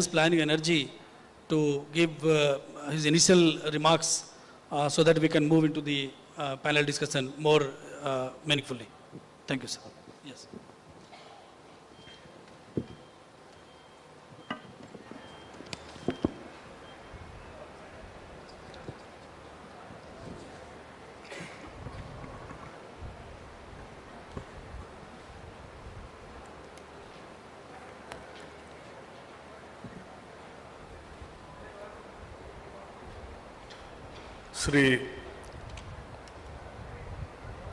planning energy to give his initial remarks so that we can move into the panel discussion more meaningfully. Thank you, sir. Yes. Sri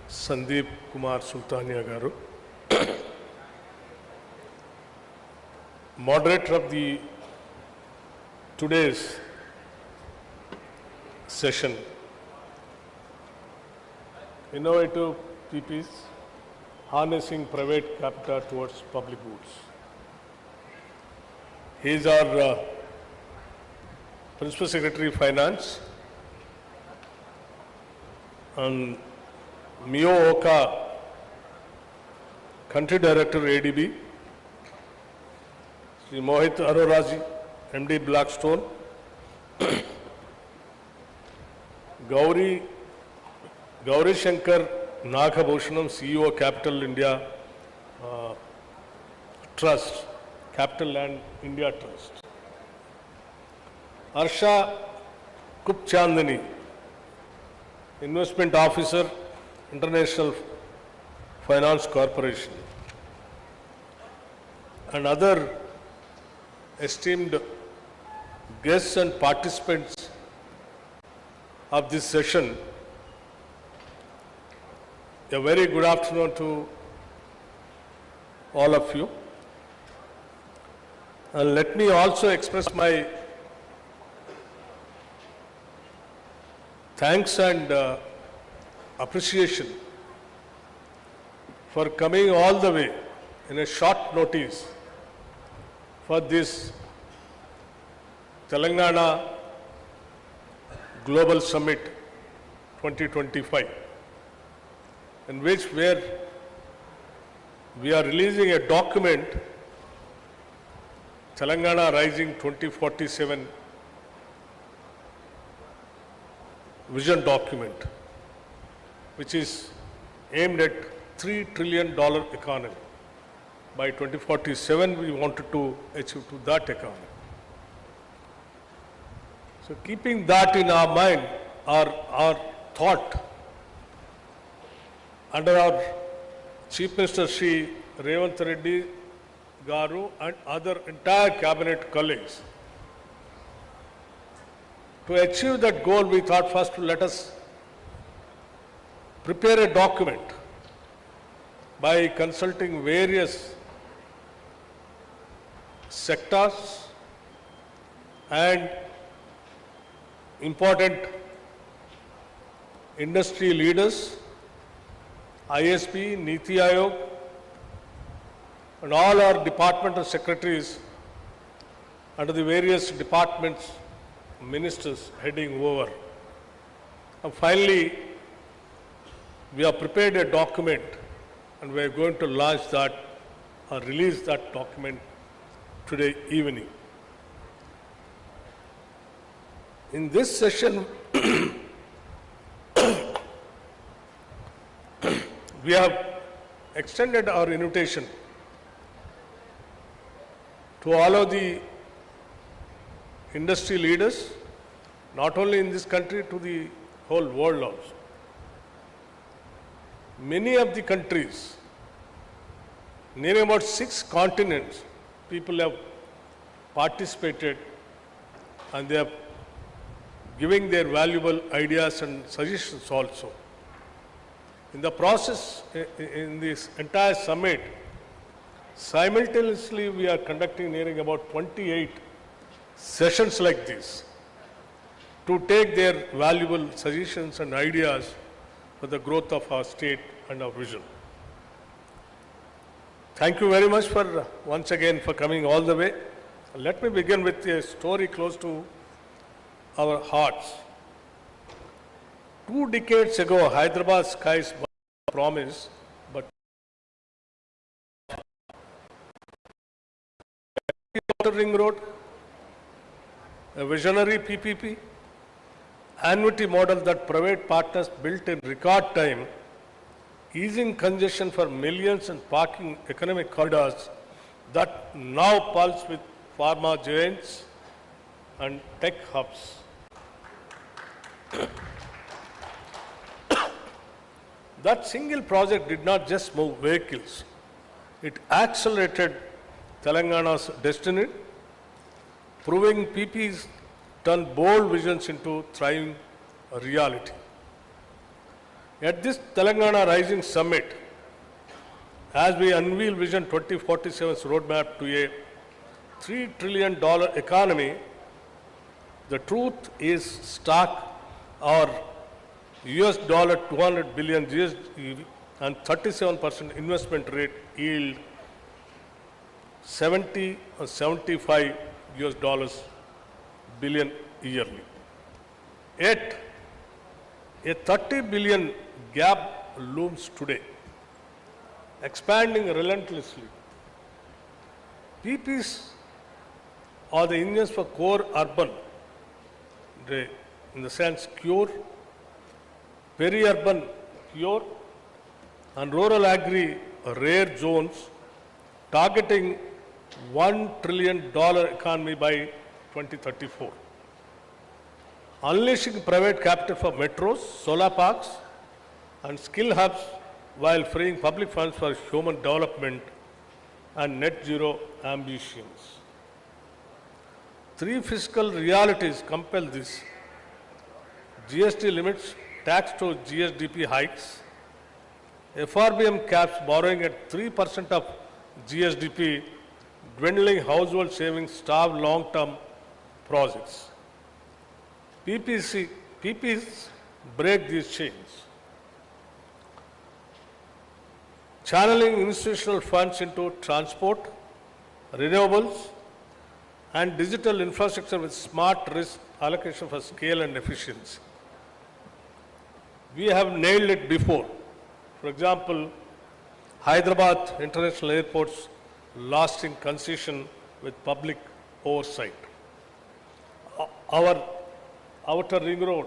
Sandeep Kumar Sultania Garu, moderator of the today's session, Innovative PPs, Harnessing Private Capital Towards Public Goods. He is our Principal Secretary of Finance, and Mio Oka, Country Director ADB, Sri Mohit Aroraji, MD Blackstone, Gauri Shankar Nagabhushanam, CEO Capital India Trust, Capital Land India Trust, Harsha Kupchandani, Investment Officer, International Finance Corporation, and other esteemed guests and participants of this session. A very good afternoon to all of you. And let me also express my thanks and appreciation for coming all the way in a short notice for this Telangana Global Summit 2025, in which we are releasing a document, Telangana Rising 2047 vision document, which is aimed at $3 trillion economy. By 2047, we wanted to achieve to that economy. So keeping that in our mind, our thought, under our Chief Minister Shri Revanth Reddy Garu and other entire cabinet colleagues, to achieve that goal, we thought first let us prepare a document by consulting various sectors and important industry leaders, ISP, Niti Aayog, and all our departmental secretaries under the various departments, ministers heading over. And finally, we have prepared a document and we are going to launch that or release that document today evening. In this session, we have extended our invitation to all of the industry leaders, not only in this country, to the whole world also. Many of the countries, nearly about 6 continents, people have participated and they are giving their valuable ideas and suggestions also. In the process, in this entire summit, simultaneously we are conducting nearing about 28 sessions like this to take their valuable suggestions and ideas for the growth of our state and our vision. Thank you very much for once again for coming all the way. Let me begin with a story close to our hearts. 2 decades ago, Hyderabad skies promise, but Outer Ring Road, a visionary PPP, annuity model that private partners built in record time, easing congestion for millions and parking economic corridors that now pulse with pharma giants and tech hubs. That single project did not just move vehicles, it accelerated Telangana's destiny, proving PPs turn bold visions into thriving reality. At this Telangana Rising Summit, as we unveil Vision 2047's roadmap to a $3 trillion economy, the truth is stark. Our US dollar 200 billion GST and 37% investment rate yield 70 or 75 US dollars billion yearly. Yet, a 30 billion gap looms today, expanding relentlessly. PPs are the engines for core urban, in the sense cure, peri-urban pure, and rural agri rare zones, targeting $1 trillion economy by 2034. Unleashing private capital for metros, solar parks, and skill hubs while freeing public funds for human development and net zero ambitions. Three fiscal realities compel this: GST limits, tax to GSDP hikes, FRBM caps borrowing at 3% of GSDP, dwindling household savings, starve long-term projects. PPs break these chains, channeling institutional funds into transport, renewables, and digital infrastructure with smart risk allocation for scale and efficiency. We have nailed it before. For example, Hyderabad International Airport's lasting concession with public oversight. Our outer ring road,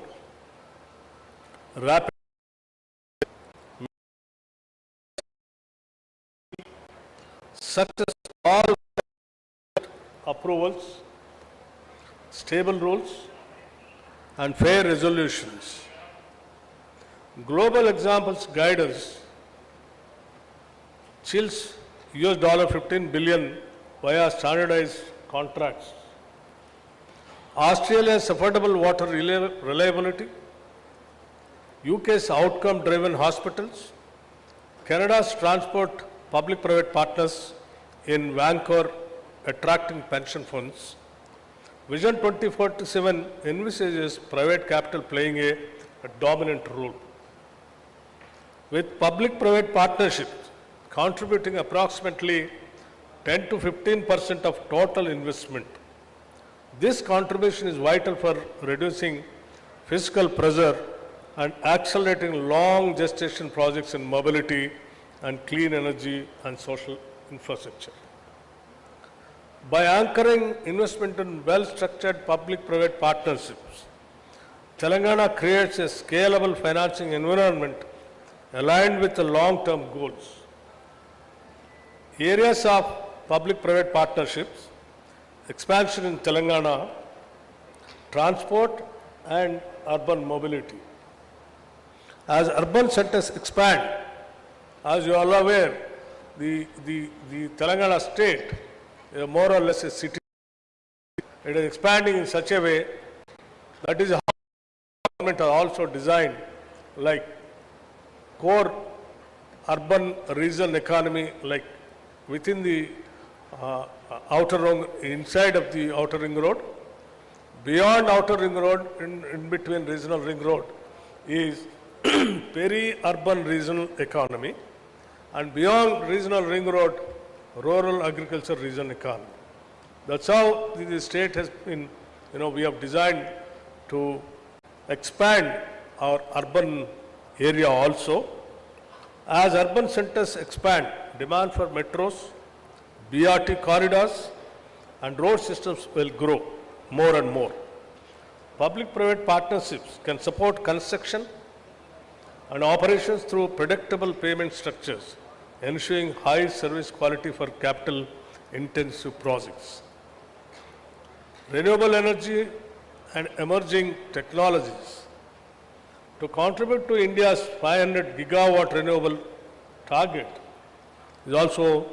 rapid success, all approvals, stable rules, and fair resolutions. Global examples guide us. Chills $15 billion via standardized contracts. Australia's affordable water reliability, UK's outcome-driven hospitals, Canada's transport public-private partners in Vancouver attracting pension funds. Vision 2047 envisages private capital playing a dominant role, with public-private partnerships contributing approximately 10 to 15% of total investment. This contribution is vital for reducing fiscal pressure and accelerating long gestation projects in mobility and clean energy and social infrastructure. By anchoring investment in well-structured public-private partnerships, Telangana creates a scalable financing environment aligned with the long-term goals. Areas of public-private partnerships: expansion in Telangana, transport and urban mobility. As urban centers expand, as you are all aware, the Telangana state is more or less a city. It is expanding in such a way that is how government are also designed, like core urban regional economy, like within the outer ring, inside of the outer ring road, beyond outer ring road, in between regional ring road is peri-urban regional economy, and beyond regional ring road, rural agriculture regional economy. That's how the state has been, we have designed to expand our urban area also. As urban centers expand, demand for metros, BRT corridors, and road systems will grow more and more. public-private partnerships can support construction and operations through predictable payment structures, ensuring high service quality for capital-intensive projects. Renewable energy and emerging technologies. To contribute to India's 500 gigawatt renewable target is also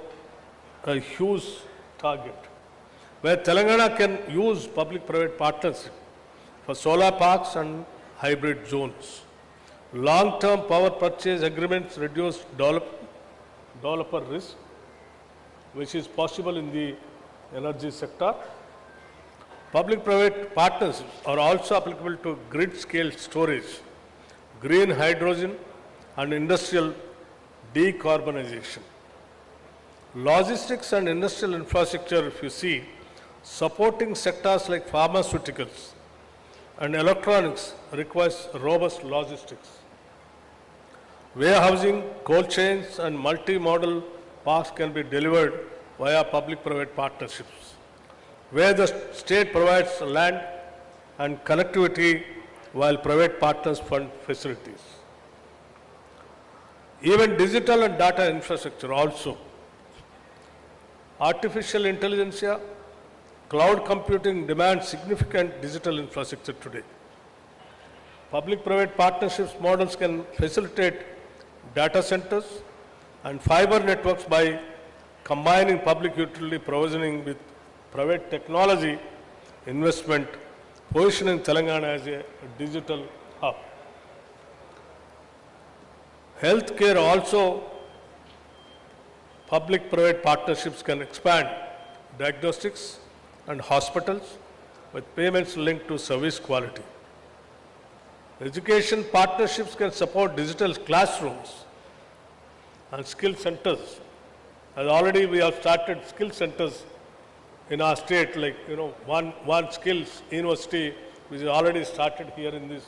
a huge target, where Telangana can use public-private partnership for solar parks and hybrid zones. Long-term power purchase agreements reduce developer risk, which is possible in the energy sector. Public-private partnerships are also applicable to grid-scale storage, green hydrogen, and industrial decarbonization. Logistics and industrial infrastructure, if you see, supporting sectors like pharmaceuticals and electronics requires robust logistics. Warehousing, cold chains, and multi-modal parks can be delivered via public-private partnerships, where the state provides land and connectivity while private partners fund facilities. Even digital and data infrastructure also. Artificial intelligence, cloud computing demands significant digital infrastructure today. Public-private partnerships models can facilitate data centers and fiber networks by combining public utility provisioning with private technology investment, positioning Telangana as a digital hub. Healthcare also, public-private partnerships can expand diagnostics and hospitals with payments linked to service quality. Education partnerships can support digital classrooms and skill centers. As already we have started skill centers in our state, like, one skills university, which is already started here in this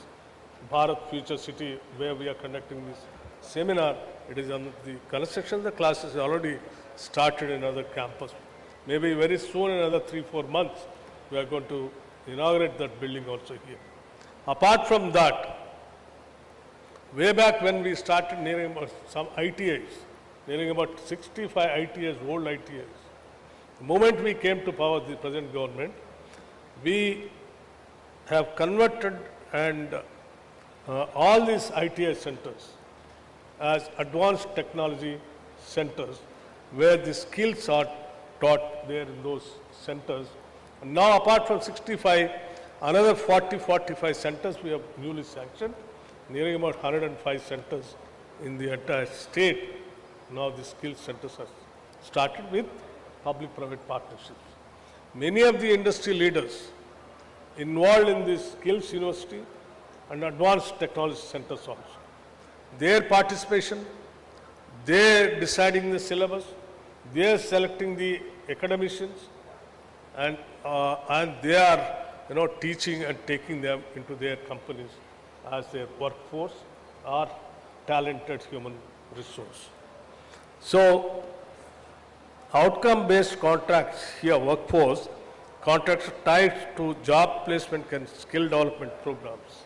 Bharat Future City, where we are conducting this seminar. It is on the construction, the classes already started in other campus. Maybe very soon, in another 3-4 months, we are going to inaugurate that building also here. Apart from that, way back when we started nearing about some ITIs, nearing about 65 ITIs, old ITIs, the moment we came to power, the present government, we have converted and all these ITI centers as advanced technology centers, where the skills are taught there in those centers. And now, apart from 65, another 40-45 centers we have newly sanctioned, nearing about 105 centers in the entire state. Now the skills centers have started with public-private partnerships. Many of the industry leaders involved in this skills university and advanced technology centers also. Their participation, they deciding the syllabus, they are selecting the academicians, and they are teaching and taking them into their companies as their workforce or talented human resource. So, outcome-based contracts here, workforce contracts tied to job placement and skill development programs.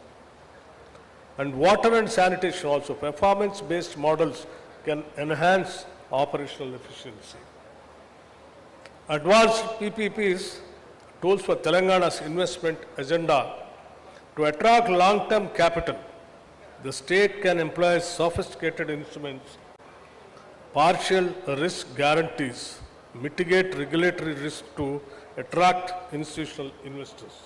And water and sanitation also, performance-based models can enhance operational efficiency. Advanced PPPs, tools for Telangana's investment agenda. To attract long-term capital, the state can employ sophisticated instruments, partial risk guarantees, mitigate regulatory risk to attract institutional investors.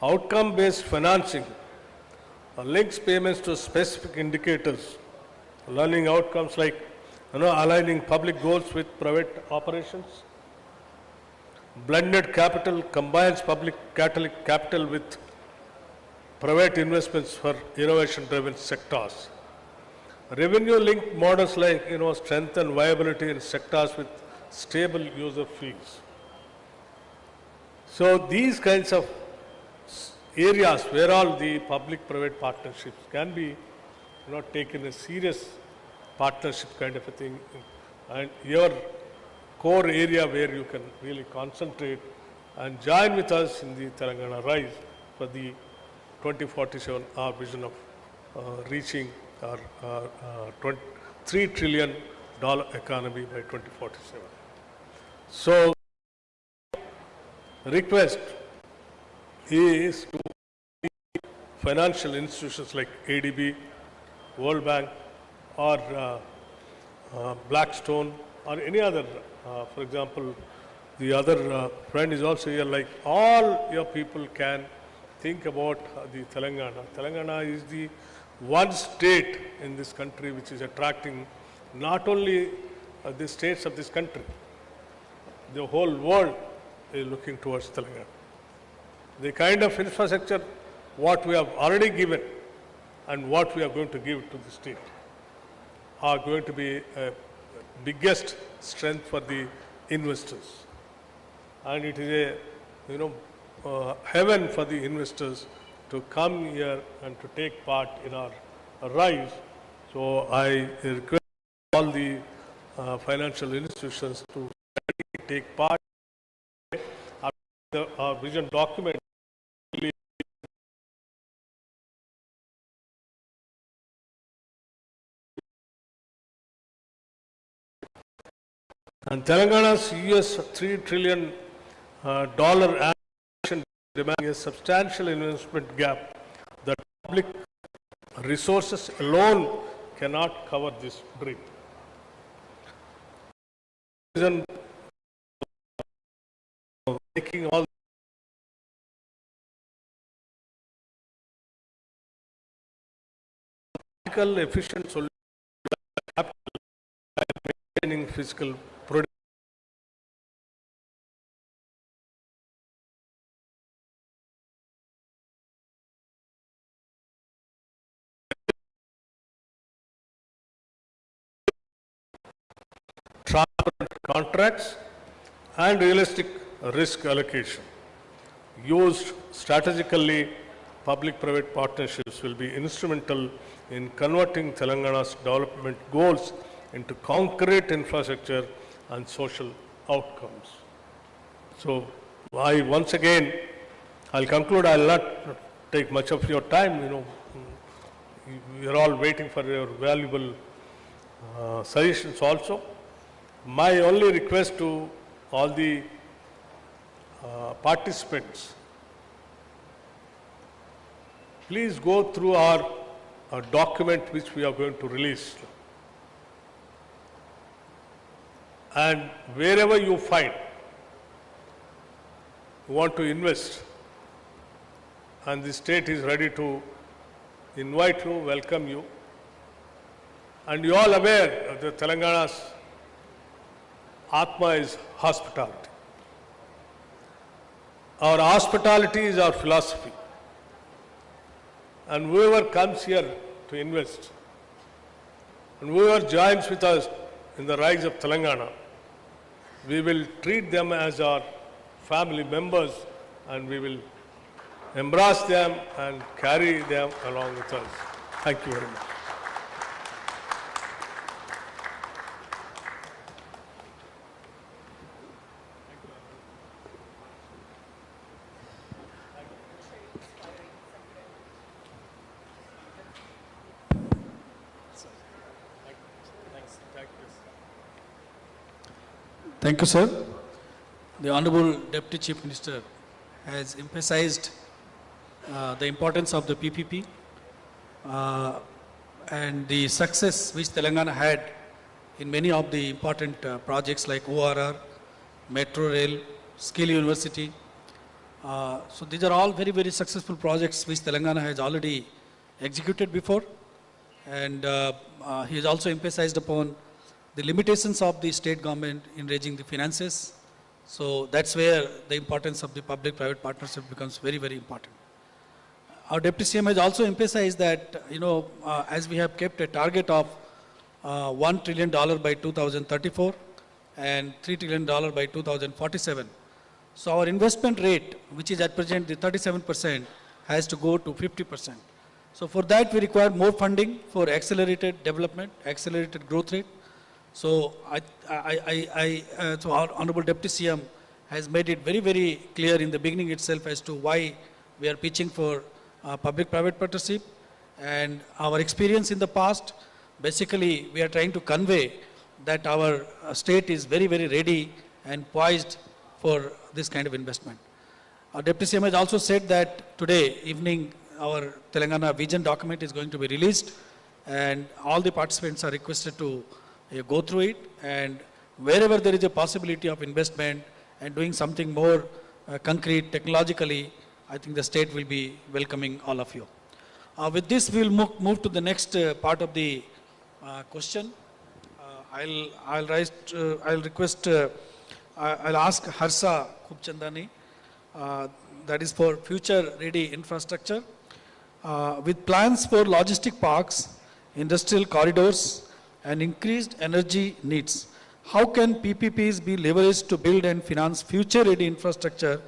Outcome-based financing links payments to specific indicators, learning outcomes like aligning public goals with private operations. Blended capital combines public capital with private investments for innovation-driven sectors. Revenue-linked models like strength and viability in sectors with stable user fees. So these kinds of areas where all the public-private partnerships can be taken a serious partnership kind of a thing, and your core area where you can really concentrate and join with us in the Telangana Rise for the 2047 our vision of reaching our $3 trillion economy by 2047. So, request is to financial institutions like ADB, World Bank, or Blackstone, or any other, for example, the other friend is also here, like all your people can think about the Telangana. Telangana is the one state in this country which is attracting not only the states of this country, the whole world is looking towards Telangana. The kind of infrastructure what we have already given and what we are going to give to the state are going to be a biggest strength for the investors. And it is a heaven for the investors to come here and to take part in our rise. So I request all the financial institutions to take part. Our vision document and Telangana's $3 trillion action demand a substantial investment gap that public resources alone cannot cover this dream. Reason of making all efficient solutions by maintaining physical production. Transparent contracts and realistic risk allocation. Used strategically, public-private partnerships will be instrumental in converting Telangana's development goals into concrete infrastructure and social outcomes. So, once again, I'll conclude. I'll not take much of your time. We are all waiting for your valuable suggestions also. My only request to all the participants, please go through our document which we are going to release. And wherever you find you want to invest and the state is ready to invite you, welcome you, and you all aware that Telangana's Atma is hospitality. Our hospitality is our philosophy. And whoever comes here to invest, and whoever joins with us in the rise of Telangana, we will treat them as our family members and we will embrace them and carry them along with us. Thank you very much. Thank you, sir. The Honorable Deputy Chief Minister has emphasized the importance of the PPP and the success which Telangana had in many of the important projects like ORR, Metro Rail, Skill University. So these are all very, very successful projects which Telangana has already executed before. And he has also emphasized upon the limitations of the state government in raising the finances. So that's where the importance of the public-private partnership becomes very, very important. Our Deputy CM has also emphasized that, as we have kept a target of $1 trillion by 2034 and $3 trillion by 2047. So our investment rate, which is at present the 37%, has to go to 50%. So for that we require more funding for accelerated development, accelerated growth rate. So so our Honorable Deputy CM has made it very, very clear in the beginning itself as to why we are pitching for public-private partnership. And our experience in the past, basically, we are trying to convey that our state is very, very ready and poised for this kind of investment. Our Deputy CM has also said that today evening, our Telangana vision document is going to be released, and all the participants are requested to go through it, and wherever there is a possibility of investment and doing something more concrete technologically, I think the state will be welcoming all of you. With this, we will move to the next part of the question. I'll ask Harsha Khubchandani, that is for future-ready infrastructure. With plans for logistic parks, industrial corridors, and increased energy needs, how can PPPs be leveraged to build and finance future-ready infrastructure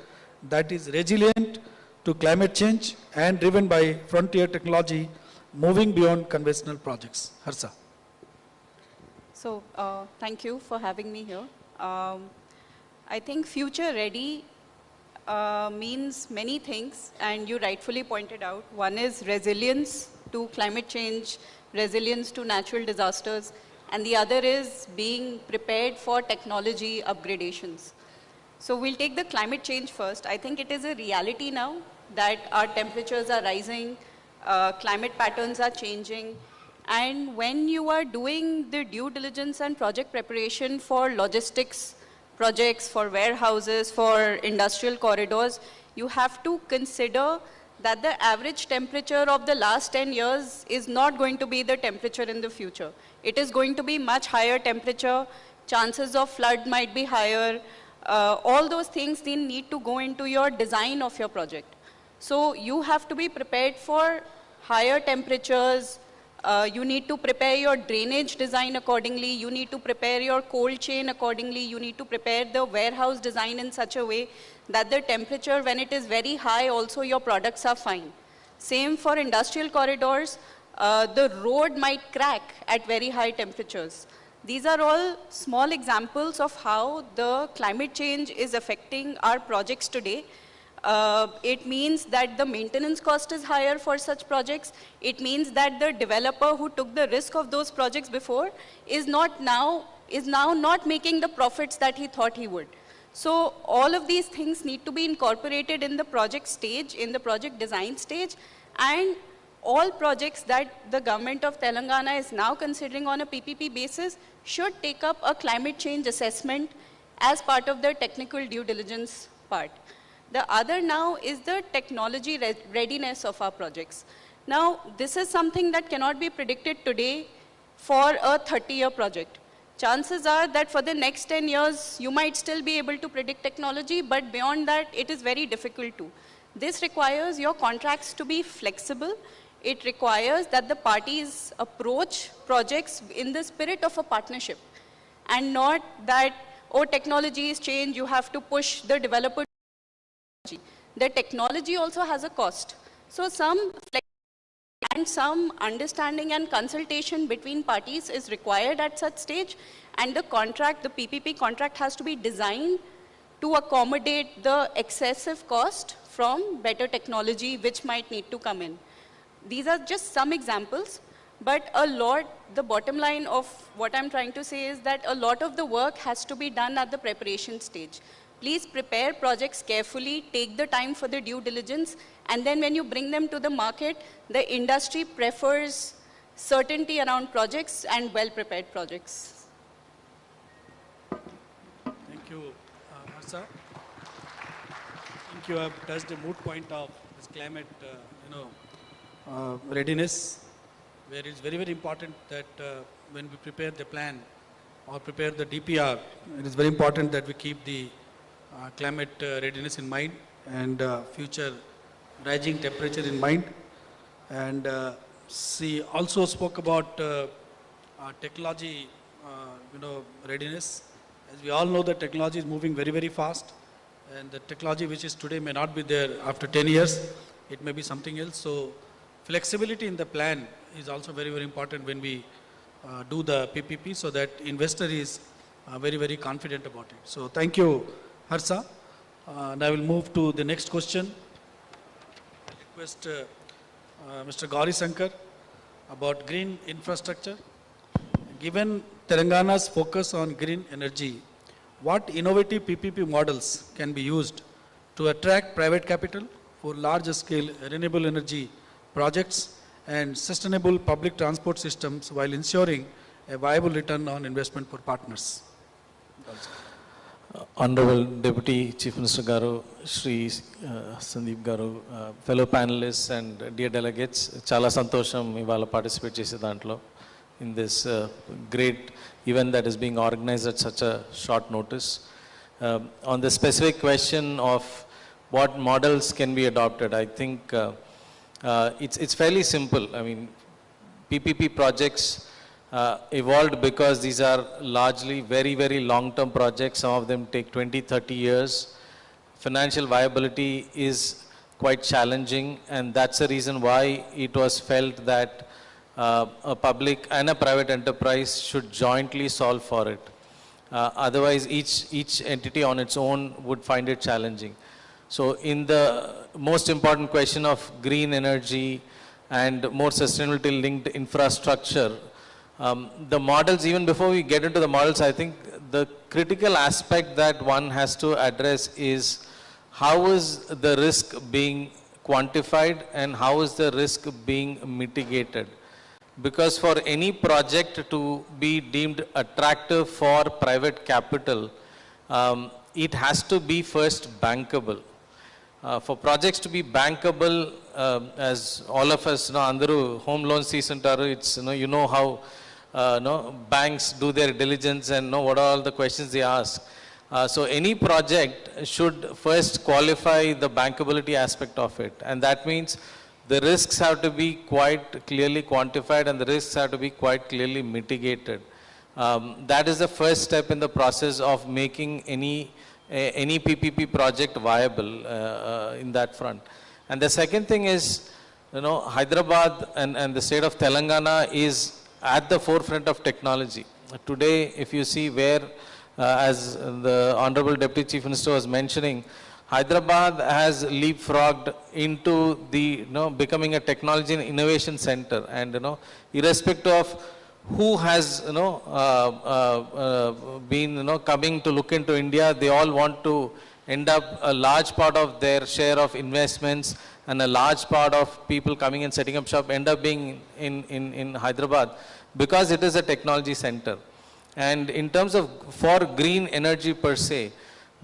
that is resilient to climate change and driven by frontier technology, moving beyond conventional projects? Harsha. So, thank you for having me here. I think future-ready means many things, and you rightfully pointed out. One is resilience to climate change, resilience to natural disasters, and the other is being prepared for technology upgradations. So we'll take the climate change first. I think it is a reality now that our temperatures are rising, climate patterns are changing, and when you are doing the due diligence and project preparation for logistics projects, for warehouses, for industrial corridors, you have to consider that the average temperature of the last 10 years is not going to be the temperature in the future. It is going to be much higher temperature, chances of flood might be higher, all those things then need to go into your design of your project. So you have to be prepared for higher temperatures, you need to prepare your drainage design accordingly, you need to prepare your cold chain accordingly, you need to prepare the warehouse design in such a way that the temperature when it is very high also your products are fine. Same for industrial corridors, the road might crack at very high temperatures. These are all small examples of how the climate change is affecting our projects today. It means that the maintenance cost is higher for such projects. It means that the developer who took the risk of those projects before is now not making the profits that he thought he would. So all of these things need to be incorporated in the project stage, in the project design stage, and all projects that the government of Telangana is now considering on a PPP basis should take up a climate change assessment as part of the technical due diligence part. The other now is the technology readiness of our projects. Now, this is something that cannot be predicted today for a 30-year project. Chances are that for the next 10 years, you might still be able to predict technology, but beyond that, it is very difficult to. This requires your contracts to be flexible. It requires that the parties approach projects in the spirit of a partnership and not that, oh, technology is changed, you have to push the developer. The technology also has a cost. So some and some understanding and consultation between parties is required at such stage, and the contract, the PPP contract has to be designed to accommodate the excessive cost from better technology which might need to come in. These are just some examples, but the bottom line of what I'm trying to say is that a lot of the work has to be done at the preparation stage. Please prepare projects carefully, take the time for the due diligence, and then when you bring them to the market, the industry prefers certainty around projects and well-prepared projects. Thank you, Harsha. I think you have touched a moot point of this climate, readiness, where it's very, very important that when we prepare the plan or prepare the DPR, it is very important that we keep the climate readiness in mind and future rising temperature in mind. And she also spoke about technology, readiness. As we all know, the technology is moving very, very fast, and the technology which is today may not be there after 10 years. It may be something else. So flexibility in the plan is also very, very important when we do the PPP, so that investor is very, very confident about it. So thank you, Harsha. And I will move to the next question. request Mr. Gauri Sankar about green infrastructure. Given Telangana's focus on green energy, what innovative PPP models can be used to attract private capital for large-scale renewable energy projects and sustainable public transport systems while ensuring a viable return on investment for partners? Honorable Deputy Chief Minister Garu, Shri Sandeep Garu, fellow panelists and dear delegates, chala santosham ivala participate chese dantlo in this great event that is being organized at such a short notice. On the specific question of what models can be adopted, I think it's fairly simple. I mean, PPP projects evolved because these are largely very, very long-term projects. Some of them take 20, 30 years. Financial viability is quite challenging, and that's the reason why it was felt that a public and a private enterprise should jointly solve for it. Otherwise, each entity on its own would find it challenging. So in the most important question of green energy and more sustainability linked infrastructure, the models, even before we get into the models, I think the critical aspect that one has to address is how is the risk being quantified and how is the risk being mitigated. Because for any project to be deemed attractive for private capital, it has to be first bankable. For projects to be bankable, as all of us know, Andhra home loans seasuntaru, it's you know how banks do their diligence and know what are all the questions they ask. So any project should first qualify the bankability aspect of it, and that means the risks have to be quite clearly quantified and the risks have to be quite clearly mitigated. That is the first step in the process of making any PPP project viable in that front. And the second thing is, Hyderabad and the state of Telangana is at the forefront of technology. Today, if you see where, as the Honorable Deputy Chief Minister was mentioning, Hyderabad has leapfrogged into the, becoming a technology and innovation center. And, irrespective of who has, been, coming to look into India, they all want to end up a large part of their share of investments and a large part of people coming and setting up shop end up being in Hyderabad because it is a technology center. And in terms of for green energy per se,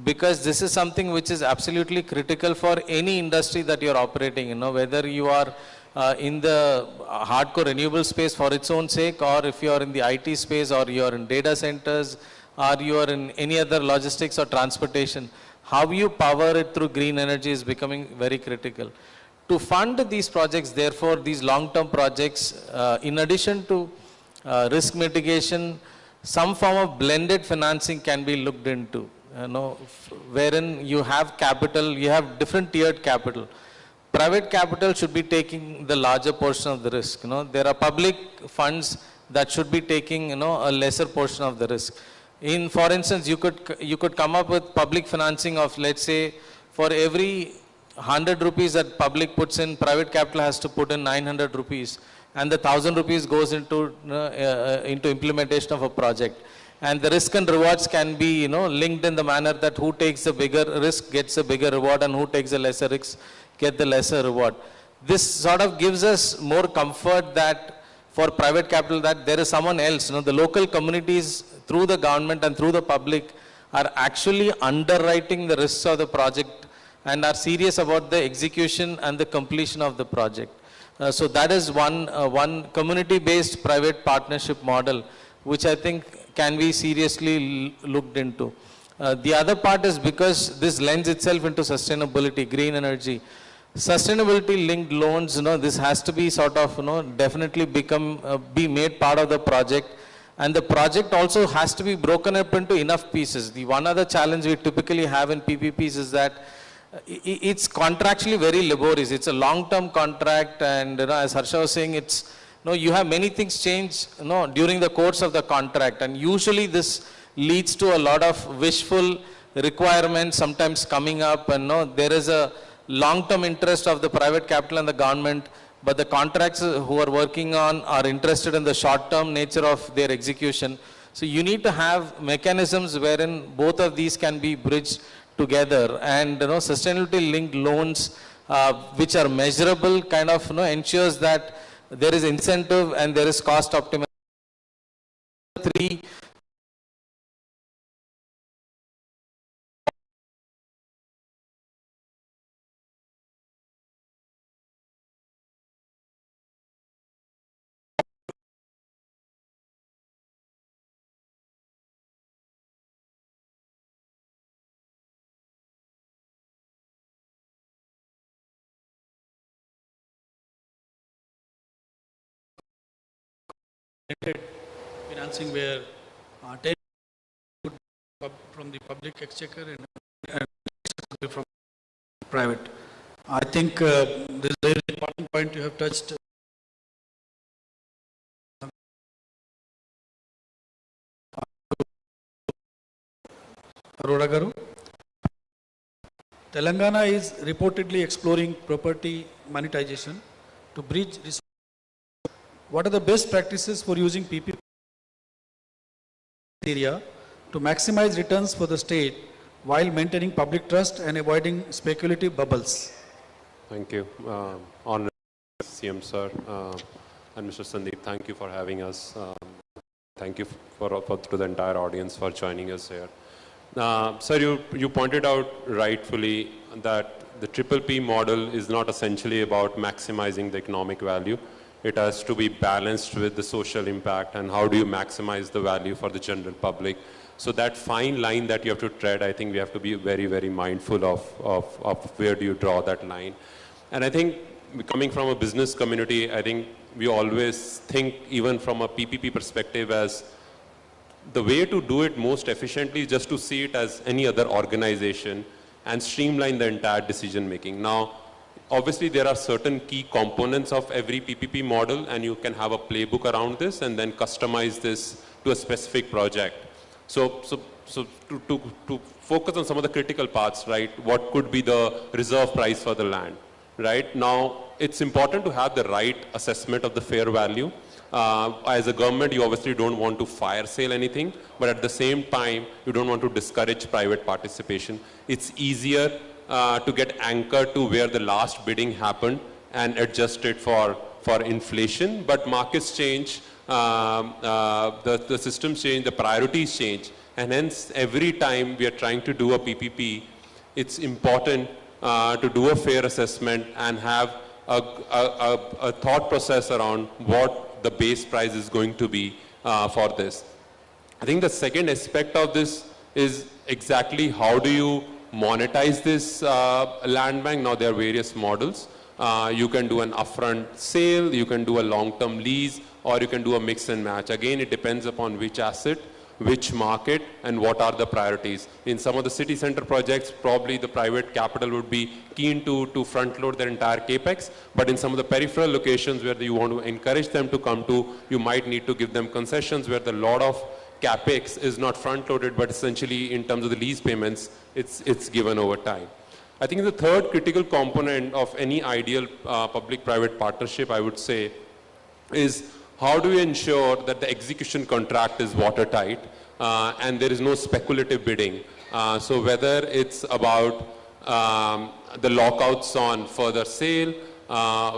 because this is something which is absolutely critical for any industry that you're operating in, whether you are in the hardcore renewable space for its own sake, or if you're in the IT space, or you're in data centers, or you are in any other logistics or transportation, how you power it through green energy is becoming very critical. To fund these projects, therefore, these long-term projects, in addition to risk mitigation, some form of blended financing can be looked into, wherein you have capital, you have different tiered capital. Private capital should be taking the larger portion of the risk. There are public funds that should be taking, a lesser portion of the risk. For instance, you could come up with public financing of, let's say, for every 100 rupees that public puts in, private capital has to put in 900 rupees. And the 1,000 rupees goes into implementation of a project. And the risk and rewards can be, linked in the manner that who takes the bigger risk gets a bigger reward and who takes the lesser risk get the lesser reward. This sort of gives us more comfort that for private capital that there is someone else, the local communities through the government and through the public are actually underwriting the risks of the project and are serious about the execution and the completion of the project. So that is one community-based private partnership model, which I think can be seriously looked into. The other part is because this lends itself into sustainability, green energy. Sustainability linked loans, this has to be sort of, definitely be made part of the project. And the project also has to be broken up into enough pieces. The one other challenge we typically have in PPPs is that it's contractually very laborious. It's a long-term contract, and as Harsha was saying, you have many things change during the course of the contract, and usually this leads to a lot of wishful requirements sometimes coming up, and there is a long-term interest of the private capital and the government, but the contracts who are working on are interested in the short-term nature of their execution. So you need to have mechanisms wherein both of these can be bridged together, and sustainability linked loans which are measurable kind of ensures that there is incentive and there is cost optimization. Three, financing where 10 from the public exchequer and from private. I think this is a very important point you have touched. Arora Garu. Telangana is reportedly exploring property monetization to bridge resources. What are the best practices for using PPP area to maximize returns for the state while maintaining public trust and avoiding speculative bubbles? Thank you. Honorable CM Sir and Mr. Sandeep, thank you for having us. Thank you to the entire audience for joining us here. Sir, you pointed out rightfully that the triple P model is not essentially about maximizing the economic value. It has to be balanced with the social impact and how do you maximize the value for the general public. So that fine line that you have to tread, I think we have to be very, very mindful of where do you draw that line. And I think coming from a business community, I think we always think even from a PPP perspective as the way to do it most efficiently is just to see it as any other organization and streamline the entire decision making. Now, obviously, there are certain key components of every PPP model, and you can have a playbook around this and then customize this to a specific project. So to focus on some of the critical parts, right? What could be the reserve price for the land, right? Now, it's important to have the right assessment of the fair value. As a government, you obviously don't want to fire sale anything, but at the same time, you don't want to discourage private participation. It's easier to get anchored to where the last bidding happened and adjust it for inflation, but markets change, the systems change, the priorities change, and hence every time we are trying to do a PPP, it's important to do a fair assessment and have a thought process around what the base price is going to be for this. I think the second aspect of this is exactly how do you monetize this land bank. Now there are various models. You can do an upfront sale, you can do a long-term lease, or you can do a mix and match. Again, it depends upon which asset, which market, and what are the priorities. In some of the city center projects, probably the private capital would be keen to front load their entire capex, but in some of the peripheral locations where you want to encourage them to come to, you might need to give them concessions where the lot of capex is not front loaded, but essentially in terms of the lease payments, it's given over time. I think the third critical component of any ideal public-private partnership, I would say, is how do we ensure that the execution contract is watertight and there is no speculative bidding? So whether it's about the lockouts on further sale,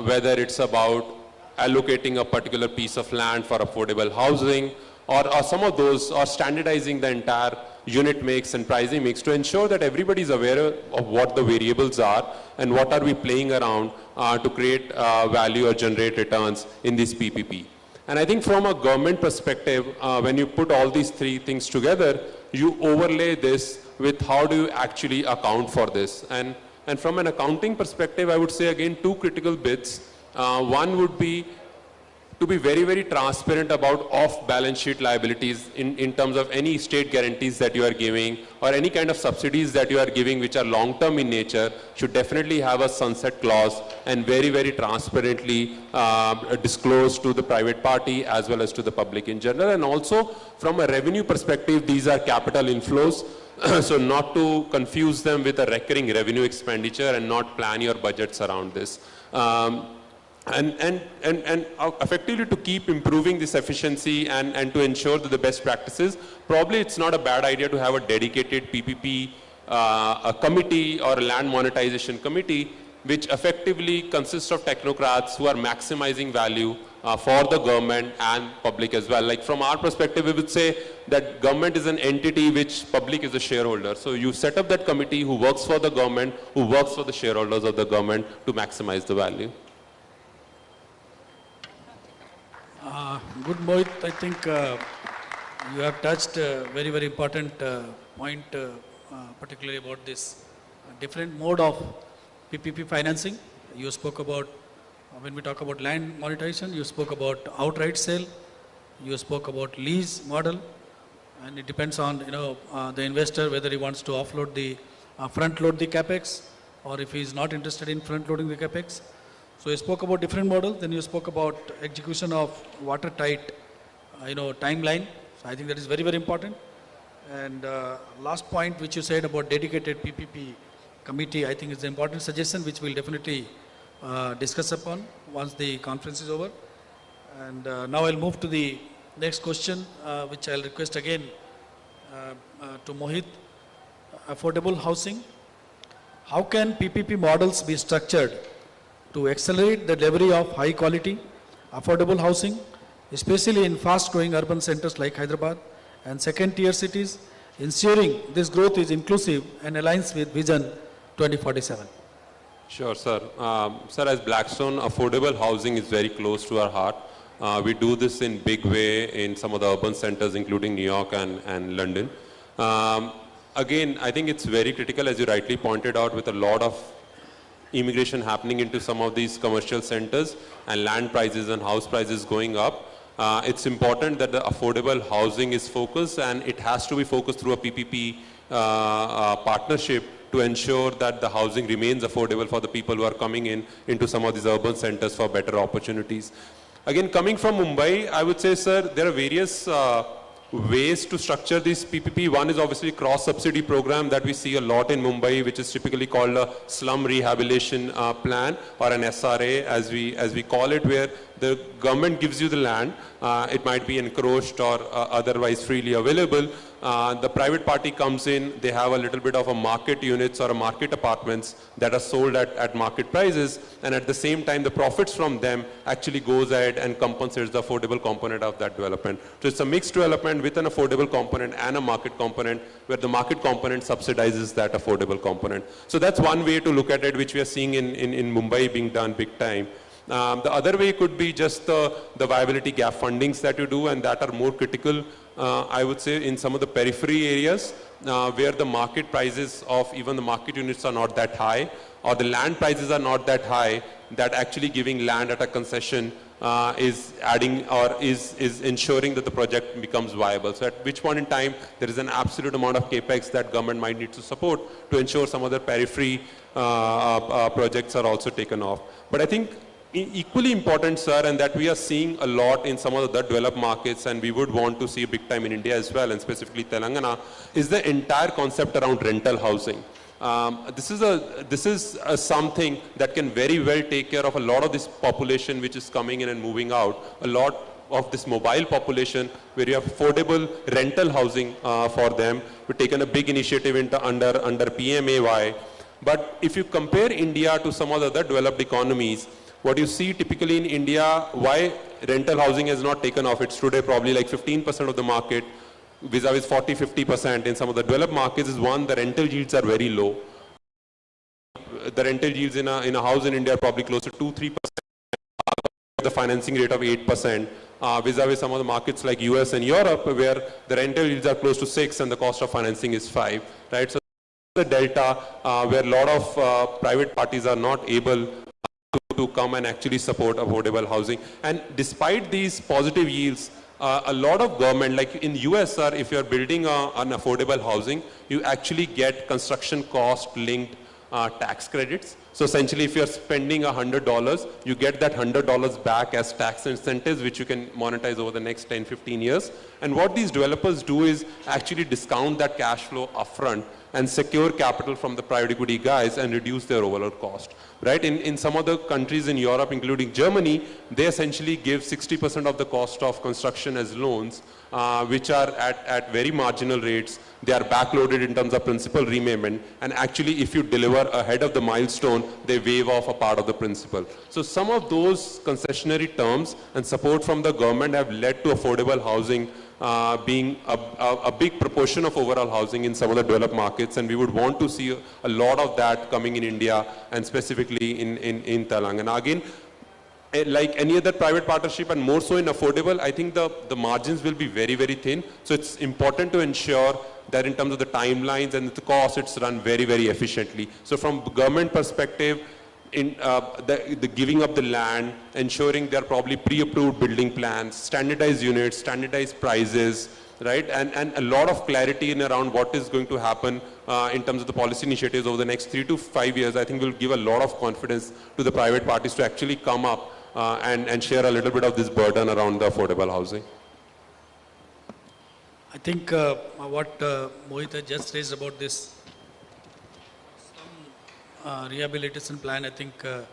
whether it's about allocating a particular piece of land for affordable housing, or some of those, or standardizing the entire unit mix and pricing mix to ensure that everybody is aware of what the variables are and what are we playing around to create value or generate returns in this PPP. And I think from a government perspective, when you put all these three things together, you overlay this with how do you actually account for this. And from an accounting perspective, I would say again, two critical bits. One would be to be very, very transparent about off-balance sheet liabilities in terms of any state guarantees that you are giving or any kind of subsidies that you are giving which are long-term in nature should definitely have a sunset clause and very, very transparently disclosed to the private party as well as to the public in general. And also from a revenue perspective, these are capital inflows. So not to confuse them with a recurring revenue expenditure and not plan your budgets around this. And effectively to keep improving this efficiency and to ensure that the best practices, probably it's not a bad idea to have a dedicated PPP a committee or a land monetization committee which effectively consists of technocrats who are maximizing value for the government and public as well. Like from our perspective, we would say that government is an entity which public is a shareholder. So you set up that committee who works for the government, who works for the shareholders of the government to maximize the value. Good, Mohit. I think you have touched a very, very important point, particularly about this different mode of PPP financing. You spoke about, when we talk about land monetization, you spoke about outright sale, you spoke about lease model, and it depends on the investor whether he wants to offload the front load the capex, or if he is not interested in front loading the capex. So you spoke about different models, then you spoke about execution of watertight, timeline. So I think that is very, very important. And last point which you said about dedicated PPP committee, I think is an important suggestion which we'll definitely discuss upon once the conference is over. And now I'll move to the next question, which I'll request again to Mohit. Affordable housing. How can PPP models be structured to accelerate the delivery of high quality, affordable housing, especially in fast growing urban centers like Hyderabad and second tier cities, ensuring this growth is inclusive and aligns with Vision 2047? Sure, sir. Sir, as Blackstone, affordable housing is very close to our heart. We do this in big way in some of the urban centers, including New York and London. Again, I think it's very critical, as you rightly pointed out, with a lot of immigration happening into some of these commercial centers and land prices and house prices going up. It's important that the affordable housing is focused, and it has to be focused through a PPP partnership to ensure that the housing remains affordable for the people who are coming into some of these urban centers for better opportunities. Again, coming from Mumbai, I would say, sir, there are various ways to structure this PPP. One is obviously cross-subsidy program that we see a lot in Mumbai, which is typically called a slum rehabilitation plan, or an SRA as we call it, where the government gives you the land. It might be encroached or otherwise freely available. The private party comes in, they have a little bit of a market units or a market apartments that are sold at market prices, and at the same time the profits from them actually goes ahead and compensates the affordable component of that development. So it's a mixed development with an affordable component and a market component, where the market component subsidizes that affordable component. So that's one way to look at it, which we are seeing in Mumbai being done big time. The other way could be just the viability gap fundings that you do, and that are more critical, I would say, in some of the periphery areas where the market prices of even the market units are not that high, or the land prices are not that high, that actually giving land at a concession is adding or is ensuring that the project becomes viable. So at which point in time there is an absolute amount of capex that government might need to support to ensure some other periphery projects are also taken off. But I think equally important, sir, and that we are seeing a lot in some of the developed markets, and we would want to see big time in India as well, and specifically Telangana, is the entire concept around rental housing. This is something that can very well take care of a lot of this population which is coming in and moving out. A lot of this mobile population where you have affordable rental housing for them. We've taken a big initiative under PMAY. But if you compare India to some of the other developed economies, what you see typically in India, why rental housing has not taken off, it's today probably like 15% of the market, vis-a-vis 40-50% in some of the developed markets, is one, the rental yields are very low. The rental yields in a house in India are probably close to 2-3%, the financing rate of 8%, vis-a-vis some of the markets like US and Europe, where the rental yields are close to 6 and the cost of financing is 5, right? So the delta where a lot of private parties are not able to come and actually support affordable housing. And despite these positive yields, a lot of government, like in US, sir, if you're building an affordable housing, you actually get construction cost linked tax credits. So essentially, if you're spending $100, you get that $100 back as tax incentives, which you can monetize over the next 10, 15 years. And what these developers do is actually discount that cash flow upfront and secure capital from the private equity guys and reduce their overall cost, right? In some other countries in Europe, including Germany, they essentially give 60% of the cost of construction as loans, which are at very marginal rates. They are backloaded in terms of principal repayment, and actually if you deliver ahead of the milestone, they waive off a part of the principal. So some of those concessionary terms and support from the government have led to affordable housing being a big proportion of overall housing in some of the developed markets, and we would want to see a lot of that coming in India and specifically in Telangana. Again, like any other private partnership and more so in affordable, I think the margins will be very, very thin. So it's important to ensure that in terms of the timelines and the cost, it's run very, very efficiently. So from government perspective, in the giving up the land, ensuring there are probably pre-approved building plans, standardized units, standardized prices, right? And a lot of clarity in around what is going to happen in terms of the policy initiatives over the next 3 to 5 years, I think will give a lot of confidence to the private parties to actually come up and share a little bit of this burden around the affordable housing. I think what Mohit just raised about this rehabilitation plan, I think the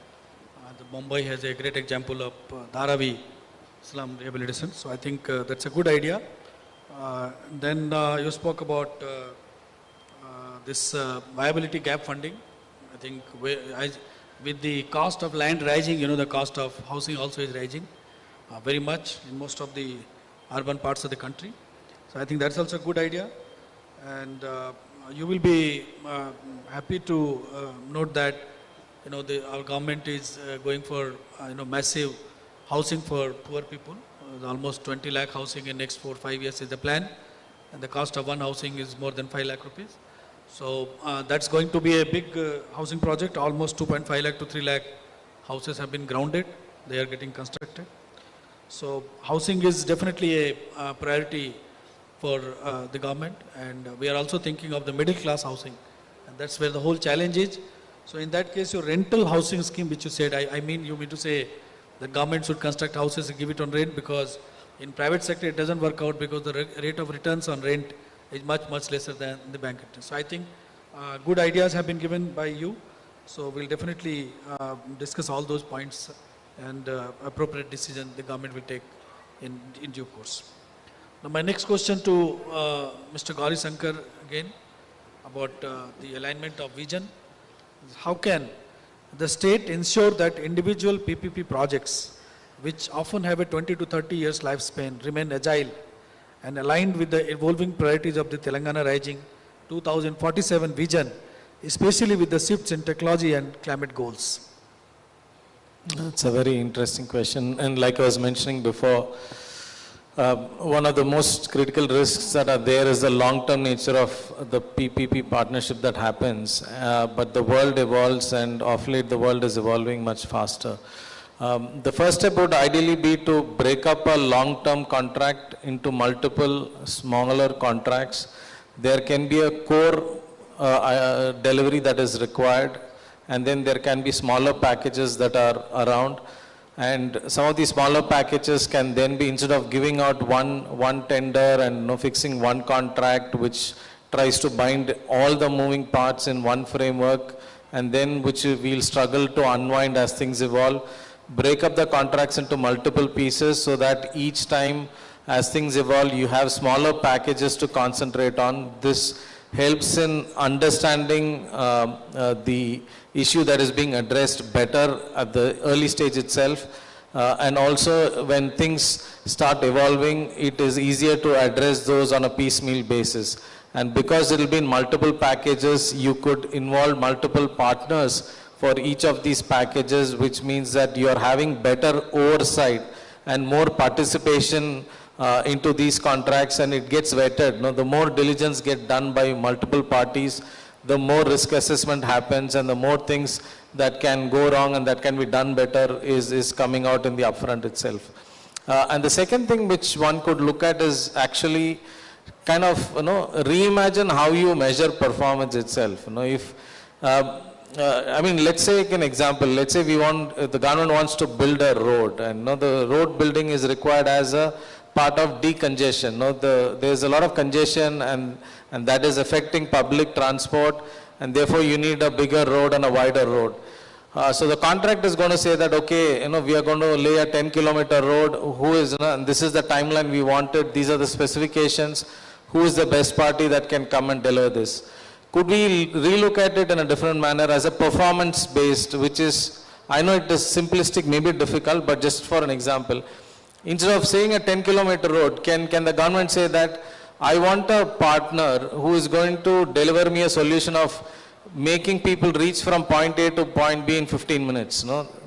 Mumbai has a great example of Dharavi slum rehabilitation. So I think that's a good idea. Then you spoke about this viability gap funding. I think with the cost of land rising, you know, the cost of housing also is rising very much in most of the urban parts of the country. So I think that's also a good idea. And you will be happy to note that, you know, our government is going for, you know, massive housing for poor people. Almost 20 lakh housing in next 4 or 5 years is the plan. And the cost of one housing is more than 5 lakh rupees. So that's going to be a big housing project. Almost 2.5 lakh to 3 lakh houses have been grounded. They are getting constructed. So housing is definitely a priority for the government, and we are also thinking of the middle class housing, and that's where the whole challenge is. So in that case, your rental housing scheme, which you said, I mean, you mean to say that government should construct houses and give it on rent, because in private sector it doesn't work out because the rate of returns on rent is much, much lesser than the bank interest. So I think good ideas have been given by you. So we'll definitely discuss all those points, and appropriate decision the government will take in due course. Now my next question to Mr. Gauri Shankar again about the alignment of vision. How can the state ensure that individual PPP projects, which often have a 20 to 30 years lifespan, remain agile and aligned with the evolving priorities of the Telangana Rising 2047 vision, especially with the shifts in technology and climate goals? That's a very interesting question. And like I was mentioning before, one of the most critical risks that are there is the long-term nature of the PPP partnership that happens. But the world evolves, and of late the world is evolving much faster. The first step would ideally be to break up a long-term contract into multiple smaller contracts. There can be a core delivery that is required, and then there can be smaller packages that are around. And some of these smaller packages can then be, instead of giving out one tender and fixing one contract which tries to bind all the moving parts in one framework, and then which we'll struggle to unwind as things evolve, break up the contracts into multiple pieces so that each time as things evolve you have smaller packages to concentrate on. This helps in understanding the issue that is being addressed better at the early stage itself. And also when things start evolving, it is easier to address those on a piecemeal basis. And because it will be in multiple packages, you could involve multiple partners for each of these packages, which means that you are having better oversight and more participation into these contracts, and it gets vetted. The more diligence get done by multiple parties, the more risk assessment happens, and the more things that can go wrong and that can be done better is coming out in the upfront itself. And the second thing which one could look at is actually kind of reimagine how you measure performance itself. If I mean, let's take an example. Let's say the government wants to build a road, and the road building is required as a part of decongestion. There's a lot of congestion, and that is affecting public transport, and therefore you need a bigger road and a wider road. So the contract is going to say that, okay, we are going to lay a 10-kilometer road. And this is the timeline we wanted. These are the specifications. Who is the best party that can come and deliver this? Could we relook at it in a different manner as a performance-based, which is, I know it is simplistic, maybe difficult, but just for an example, instead of saying a 10-kilometer road, can the government say that I want a partner who is going to deliver me a solution of making people reach from point A to point B in 15 minutes.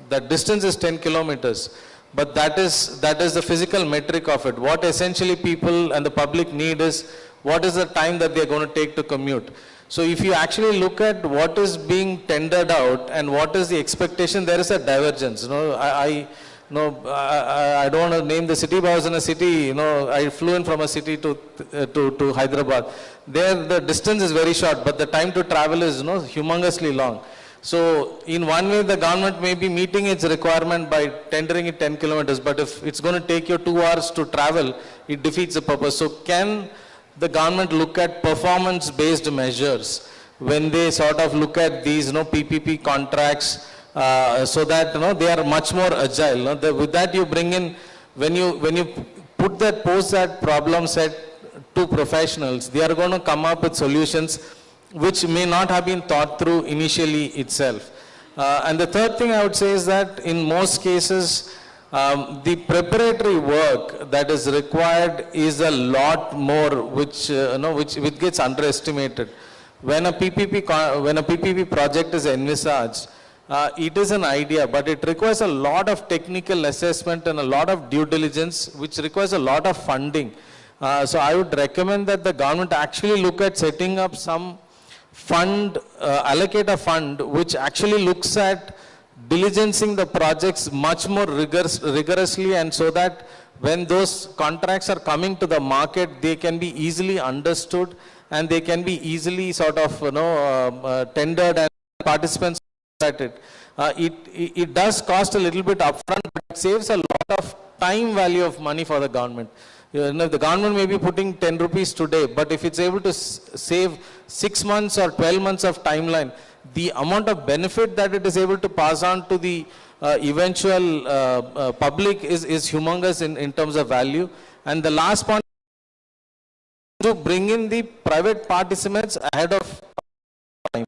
That distance is 10 kilometers, but that is the physical metric of it. What essentially people and the public need is, what is the time that they are going to take to commute. So if you actually look at what is being tendered out and what is the expectation, there is a divergence. I don't want to name the city, but I was in a city, I flew in from a city to Hyderabad. There the distance is very short, but the time to travel is, humongously long. So in one way, the government may be meeting its requirement by tendering it 10 kilometers, but if it's going to take you 2 hours to travel, it defeats the purpose. So can the government look at performance-based measures when they sort of look at these, PPP contracts, so that they are much more agile. With that you bring in, when you pose that problem set to professionals, they are going to come up with solutions which may not have been thought through initially itself. And the third thing I would say is that in most cases, the preparatory work that is required is a lot more, which gets underestimated. When a PPP project is envisaged, it is an idea, but it requires a lot of technical assessment and a lot of due diligence, which requires a lot of funding. So I would recommend that the government actually look at setting up some fund, allocate a fund which actually looks at diligencing the projects much more rigorously, and so that when those contracts are coming to the market, they can be easily understood and they can be easily sort of tendered and participants at it. It does cost a little bit upfront, but it saves a lot of time value of money for the government. The government may be putting 10 rupees today, but if it's able to save 6 months or 12 months of timeline, the amount of benefit that it is able to pass on to the eventual public is humongous in terms of value. And the last point, to bring in the private participants ahead of time.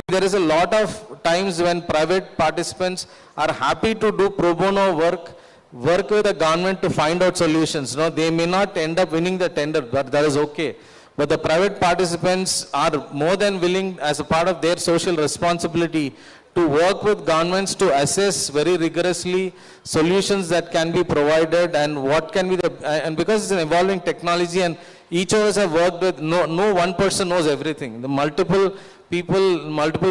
There is a lot of times when private participants are happy to do pro bono work with the government to find out solutions. They may not end up winning the tender, but that is okay. But the private participants are more than willing, as a part of their social responsibility, to work with governments to assess very rigorously solutions that can be provided and what can be and because it's an evolving technology and each of us have worked with, no one person knows everything. The multiple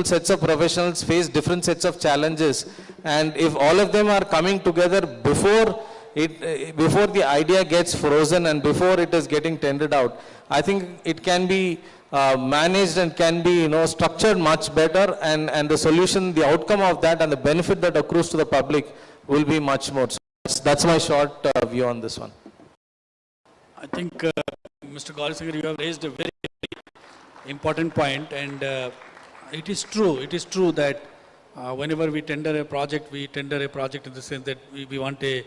sets of professionals face different sets of challenges, and if all of them are coming together before the idea gets frozen and before it is getting tendered out, I think it can be managed and can be structured much better, and the solution, the outcome of that and the benefit that accrues to the public will be much more. So that's my short view on this one. I think Mr. Gaurav, you have raised a very important point, and it is true that whenever we tender a project in the sense that we want a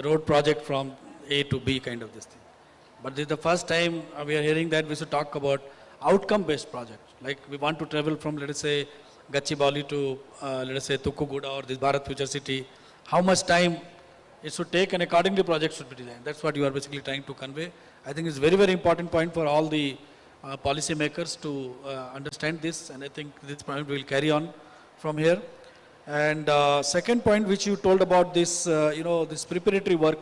road project from A to B kind of this thing. But this is the first time we are hearing that we should talk about outcome-based projects. Like we want to travel from, let us say, Gachibowli to, let us say, Tukkuguda or this Bharat Future City. How much time it should take, and accordingly projects should be designed. That's what you are basically trying to convey. I think it's very, very important point for all the policy makers to understand this, and I think this point will carry on from here. And second point which you told about this, this preparatory work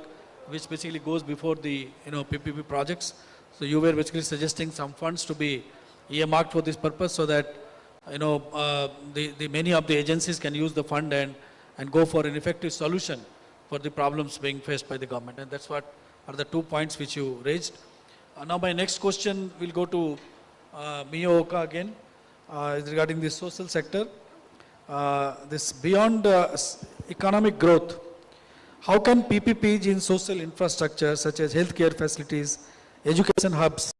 which basically goes before the, PPP projects. So you were basically suggesting some funds to be earmarked for this purpose so that, many of the agencies can use the fund and go for an effective solution for the problems being faced by the government. And that's what are the 2 points which you raised. Now my next question will go to Mio Oka again, regarding the social sector. this beyond economic growth, how can PPPs in social infrastructure such as healthcare facilities, education hubs,